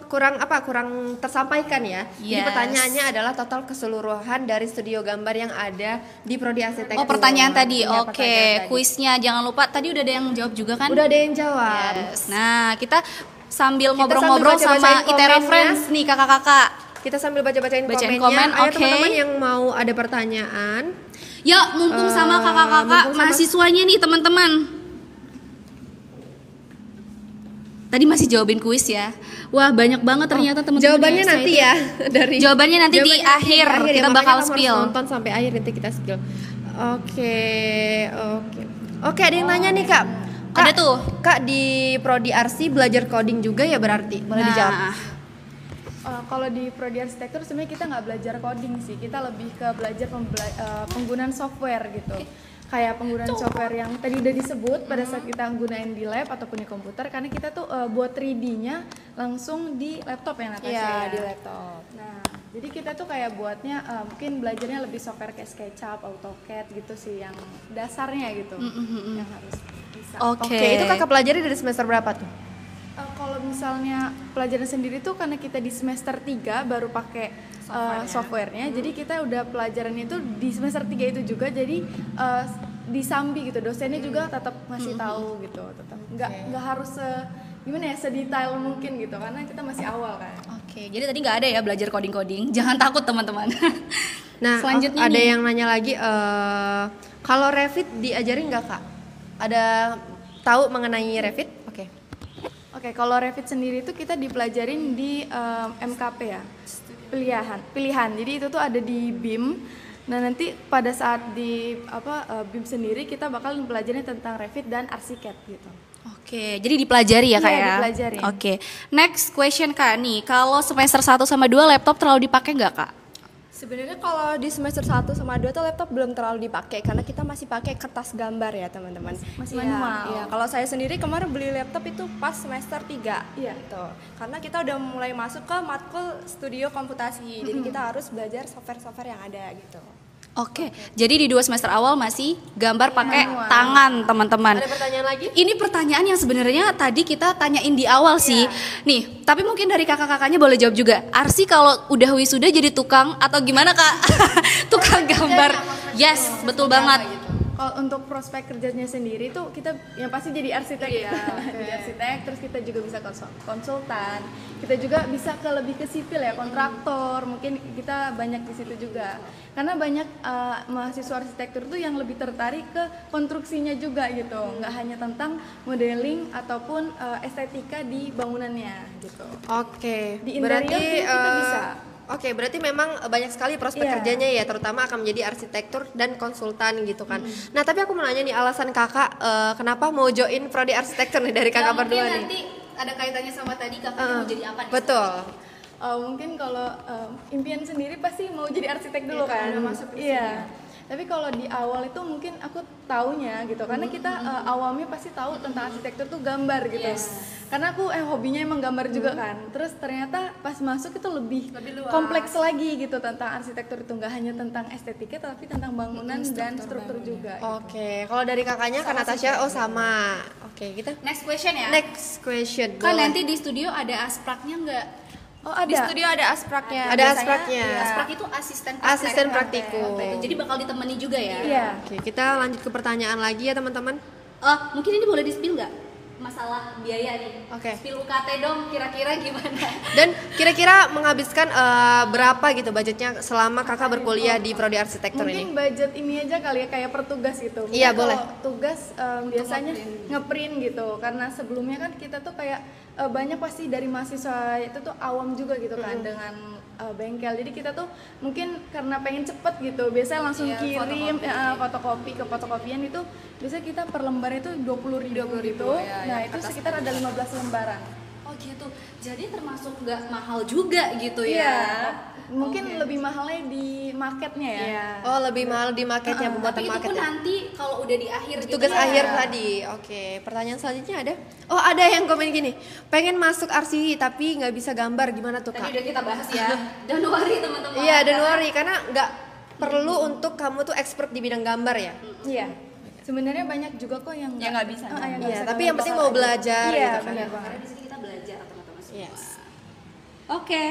kurang tersampaikan ya. Jadi Yes. pertanyaannya adalah total keseluruhan dari studio gambar yang ada di prodi arsitektur. Oh, pertanyaan tadi. Iya, Oke, pertanyaan tadi. kuisnya jangan lupa. Tadi udah ada yang jawab juga kan? Udah ada yang jawab. Yes. Nah, kita sambil Kita ngobrol-ngobrol sambil sama baca-bacain ITERA komennya. Friends nih kakak-kakak. Kita sambil bacain Bacain komennya. komen, Ayo oke. teman-teman yang mau ada pertanyaan. Ya, mumpung sama kakak-kakak mumpung sama- mahasiswanya nih teman-teman. Tadi masih jawabin kuis ya. Wah, banyak banget ternyata teman-teman. Jawabannya yang nanti excited. ya dari Jawabannya nanti di jawabannya akhir, ya, kita makanya bakal kamu harus spill. nonton sampai akhir nanti kita spill. Oke, ada yang nanya nih Kak. Ada tuh. Kak di prodi Arsi belajar coding juga ya berarti? Boleh dijawab. Kalau di prodi arsitektur sebenarnya kita nggak belajar coding sih, kita lebih ke belajar penggunaan software gitu. Kayak penggunaan software yang tadi udah disebut pada saat kita gunain di lab ataupun di komputer, karena kita tuh buat 3D-nya langsung di laptop ya Natasha. Iya, ya? di laptop. Nah, jadi kita tuh kayak buatnya mungkin belajarnya lebih software kayak SketchUp, AutoCAD gitu sih yang dasarnya gitu, yang harus bisa. Oke, itu Kakak pelajari dari semester berapa tuh? Kalau misalnya pelajaran sendiri tuh karena kita di semester 3 baru pakai softwarenya, jadi kita udah pelajaran itu di semester 3 itu juga, jadi disambi gitu, dosennya juga tetap masih tahu gitu, tetap nggak harus sedetail mungkin gitu, karena kita masih awal kan. Oke, jadi tadi nggak ada ya belajar coding-coding. Jangan takut teman-teman. Nah, selanjutnya ada nih. yang nanya lagi, kalau Revit diajarin nggak Kak? Ada tahu mengenai Revit? Oke, kalau Revit sendiri itu kita dipelajarin di MKP ya, pilihan. Jadi itu tuh ada di BIM. Nah nanti pada saat di BIM sendiri kita bakal mempelajari tentang Revit dan ArchiCAD gitu. Oke, jadi dipelajari ya Kak Iya, ya? dipelajari. Oke, next question Kak nih, kalau semester 1 sama 2 laptop terlalu dipakai nggak Kak? Sebenarnya kalau di semester 1 sama 2 tuh laptop belum terlalu dipakai karena kita masih pakai kertas gambar ya teman-teman. Masih Iya, manual. Iya, kalau saya sendiri kemarin beli laptop itu pas semester 3 Iya. gitu. Karena kita udah mulai masuk ke matkul studio komputasi. Jadi kita harus belajar software-software yang ada gitu. Oke, jadi di 2 semester awal masih gambar pakai manual. tangan teman-teman. Ada pertanyaan lagi? Ini pertanyaan yang sebenarnya tadi kita tanyain di awal sih. Nih, tapi mungkin dari kakak-kakaknya boleh jawab juga. Arsi kalau udah wisuda jadi tukang atau gimana Kak? Tukang gambar. Yes, betul banget. Kalau untuk prospek kerjanya sendiri tuh kita yang pasti jadi arsitek ya. Jadi arsitek, terus kita juga bisa konsultan. Kita juga bisa lebih ke sipil ya, kontraktor. Mungkin kita banyak di situ juga. Karena banyak mahasiswa arsitektur tuh yang lebih tertarik ke konstruksinya juga gitu. Nggak hanya tentang modeling ataupun estetika di bangunannya gitu. Oke, Di interior berarti juga kita bisa. Oke, berarti memang banyak sekali prospek Iya. kerjanya ya, terutama akan menjadi arsitektur dan konsultan gitu kan. Nah, tapi aku mau nanya nih alasan kakak kenapa mau join prodi arsitektur nih dari kakak berdua nih? Nanti ada kaitannya sama tadi kakaknya mau jadi apa nih? Betul. Mungkin kalau impian sendiri pasti mau jadi arsitek dulu kan. udah masuk ke Iya. Tapi kalau di awal itu mungkin aku taunya gitu, karena kita awalnya pasti tahu tentang arsitektur tuh gambar gitu. Karena aku hobinya emang gambar juga kan. Terus ternyata pas masuk itu lebih kompleks lagi gitu tentang arsitektur itu, nggak hanya tentang estetika tapi tentang bangunan dan struktur juga. Oke, kalau dari kakaknya Kak Natasha sama. Oke, kita Next question ya. next question. Kan boleh. nanti di studio ada aspraknya nggak? Oh ada. Di studio ada aspraknya. Ada aspraknya. Asprak itu asisten Asisten praktikum. Jadi bakal ditemani juga ya. Iya. Oke, kita lanjut ke pertanyaan lagi ya teman-teman. Mungkin ini boleh di-spill nggak? Masalah biaya nih. Oke. Spill UKT dong, kira-kira gimana? Dan kira-kira menghabiskan berapa gitu budgetnya selama kakak berkuliah di prodi arsitektur Mungkin ini? budget ini aja kali ya, kayak per tugas gitu. Iya, Mungkin boleh. kalau tugas biasanya ngeprint gitu, karena sebelumnya kan kita tuh kayak banyak pasti dari mahasiswa itu tuh awam juga gitu kan dengan bengkel. Jadi kita tuh mungkin karena pengen cepet gitu, biasanya langsung kirim fotokopi ke fotokopian itu biasanya kita per lembar itu 20.000 gitu. Nah itu sekitar ada 15 lembaran. Oh gitu. Jadi termasuk nggak mahal juga gitu ya? Iya. Mungkin lebih mahalnya di marketnya ya. Oh, lebih mahal di marketnya, pembuatan Tapi itu market pun ya? nanti kalau udah di akhir gitu. Tugas ya. akhir tadi. Oke, pertanyaan selanjutnya ada? Oh, ada yang komen gini. Pengen masuk arsi tapi nggak bisa gambar, gimana tuh Tadi Kak? udah kita bahas ya. Januari teman-teman. Iya, Januari karena nggak perlu untuk kamu tuh expert di bidang gambar ya. Iya. Sebenarnya banyak juga kok yang nggak bisa. Iya, tapi yang penting mau belajar Iya, gitu kan. benar banget. Karena di sini kita belajar teman-teman semua. Yes. Oke.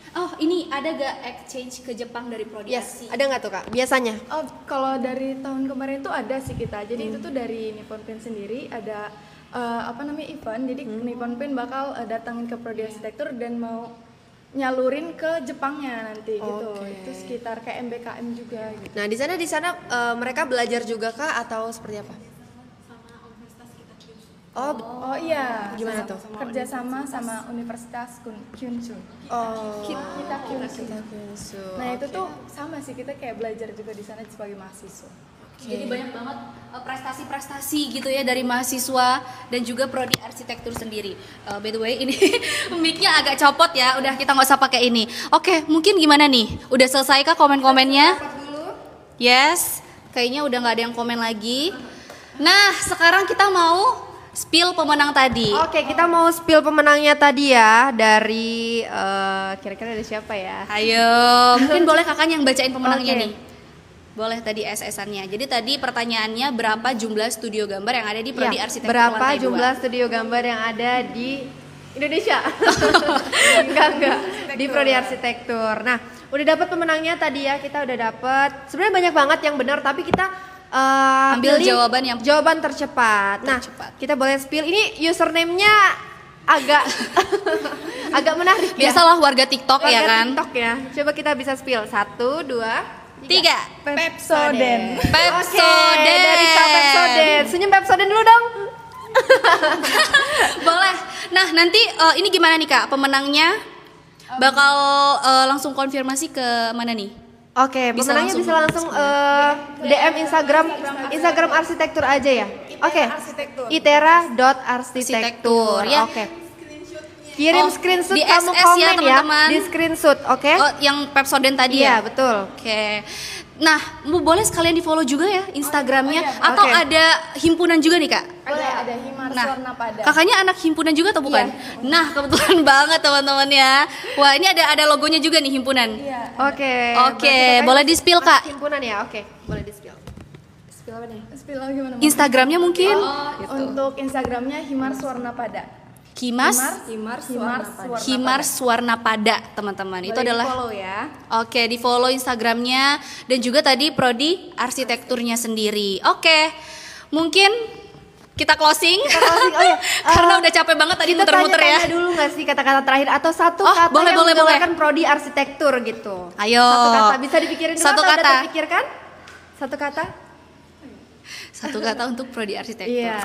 Oh ini ada gak exchange ke Jepang dari prodi Yes, arsi? ada nggak tuh Kak? Biasanya? Oh, kalau dari tahun kemarin tuh ada sih kita. Jadi itu tuh dari Nippon Paint sendiri ada event. Jadi Nippon Paint bakal datangin ke prodi arsitektur dan mau nyalurin ke Jepangnya nanti gitu. Itu sekitar kayak MBKM juga gitu. Nah, di sana mereka belajar juga Kak atau seperti apa? Oh iya, Gimana tuh? Kerjasama sama Universitas Kyushu. Oh, Kita Kyushu. Kyushu. Nah itu tuh sama sih, kita kayak belajar juga di sana sebagai mahasiswa. Jadi banyak banget prestasi-prestasi gitu ya dari mahasiswa dan juga prodi arsitektur sendiri. By the way ini mic-nya agak copot ya, udah kita nggak usah pakai ini. Oke, mungkin gimana nih? Udah selesai kah komen-komennya? Yes, kayaknya udah nggak ada yang komen lagi. Nah, sekarang kita mau spill pemenang tadi. Oke, kita mau spill pemenangnya tadi ya dari kira-kira ada siapa ya? Ayo, mungkin boleh kakaknya yang bacain pemenangnya Oke. nih. Boleh tadi SS-annya. Jadi tadi pertanyaannya berapa jumlah studio gambar yang ada di prodi Iya, arsitektur berapa lantai 2? jumlah studio gambar yang ada di Indonesia? enggak. Di prodi arsitektur. Nah, udah dapat pemenangnya tadi ya. Kita udah dapat. Sebenarnya banyak banget yang benar, tapi kita Ambil pilih jawaban tercepat. Nah, kita boleh spill. Ini username-nya agak agak menarik ya. Biasalah warga TikTok ya Warga kan? TikTok ya. Coba kita bisa spill. 1, 2, 3. Pepsoden. Pepsoden. Oke, dari Kak Pepsoden. Senyum Pepsoden dulu dong. Boleh. Nah, nanti ini gimana nih Kak? Pemenangnya bakal langsung konfirmasi ke mana nih? Oke, pemenangnya bisa langsung DM Instagram arsitektur aja ya. Oke. itera.arsitektur ya. Oke. Kirim screenshot di kamu SS komen ya, ya, teman-teman. di screenshot, oke? Oh, yang Pepsoden tadi Iya, ya? betul. Oke. Nah, boleh sekalian di follow juga ya Instagramnya, atau Oke. ada himpunan juga nih Kak? Boleh, ada Himar Warna Pada. Kakaknya anak himpunan juga atau bukan? Nah, kebetulan banget teman-teman ya. Wah, ini ada logonya juga nih himpunan. Oke. Oke, boleh di-spill Kak? Himpunan ya, oke. Boleh di-spill. Spill apa nih? Spill gimana? Instagramnya mungkin? Untuk Instagramnya Himar Warna Pada. Himar Swarna Pada, teman-teman. Itu Boleh adalah di-follow ya. Oke, di follow Instagramnya dan juga tadi prodi arsitekturnya sendiri. Oke, mungkin kita closing. Oh ya, Karena udah capek banget tadi kita muter-muter ya. tanya-tanya dulu nggak sih kata-kata terakhir atau satu kata boleh, yang boleh. menggambarkan prodi arsitektur gitu. Ayo. Satu kata bisa dipikirin dulu Satu atau kata. udah terpikirkan? Satu kata? Satu kata untuk prodi arsitektur. Iya.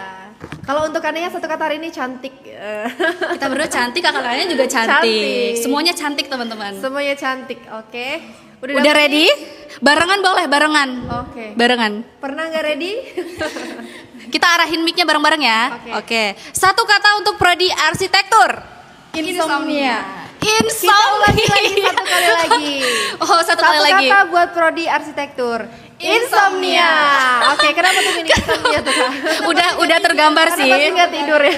Kalau untuk Kanaya satu kata hari ini cantik. Kita berdua cantik, kakak-kakaknya juga cantik. Semuanya cantik, teman-teman. Semuanya cantik. Oke. Udah dapet ready? nih? Barengan boleh, barengan. Oke. Barengan. Pernah nggak ready? Kita arahin mic-nya bareng-bareng ya. Oke. Satu kata untuk prodi arsitektur. Insomnia. Kita ulangi lagi satu kali lagi. Oh, satu kali lagi. Satu kata buat prodi arsitektur. insomnia. Oke, kenapa tuh milih insomnia tuh Kak? Udah tergambar sih. Karena pasti nggak tidur ya.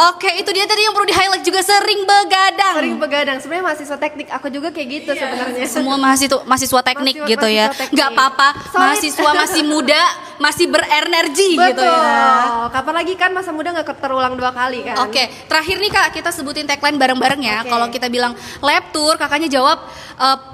Oke, itu dia tadi yang perlu di highlight juga, sering begadang. Sering begadang. Sebenarnya mahasiswa teknik aku juga kayak gitu sebenarnya. Semua mahasiswa teknik gitu ya. mahasiswa teknik. Nggak apa-apa, Solid. mahasiswa masih muda, masih berenergi gitu Betul. ya. Kapan lagi kan masa muda nggak terulang 2 kali kan? Oke, terakhir nih Kak, kita sebutin tagline bareng-bareng ya. Oke. Kalau kita bilang lab tour, kakaknya jawab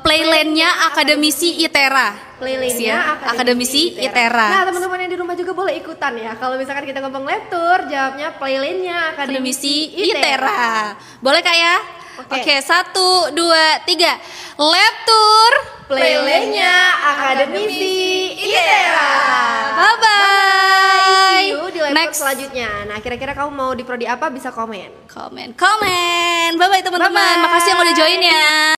playland-nya Akademisi ITERA. Playline-nya Akademisi ITERA. Nah, teman-teman yang di rumah juga boleh ikutan ya. Kalau misalkan kita ngomong lab tour, jawabnya playline-nya Akademisi ITERA. Boleh Kak ya? Oke, 1, 2, 3. Lab tour Playline-nya Akademisi ITERA. Bye-bye. See you di lab tour Next. selanjutnya. Nah, kira-kira kamu mau di prodi apa bisa komen. Komen. Bye-bye teman-teman. Bye-bye. Makasih yang udah join ya.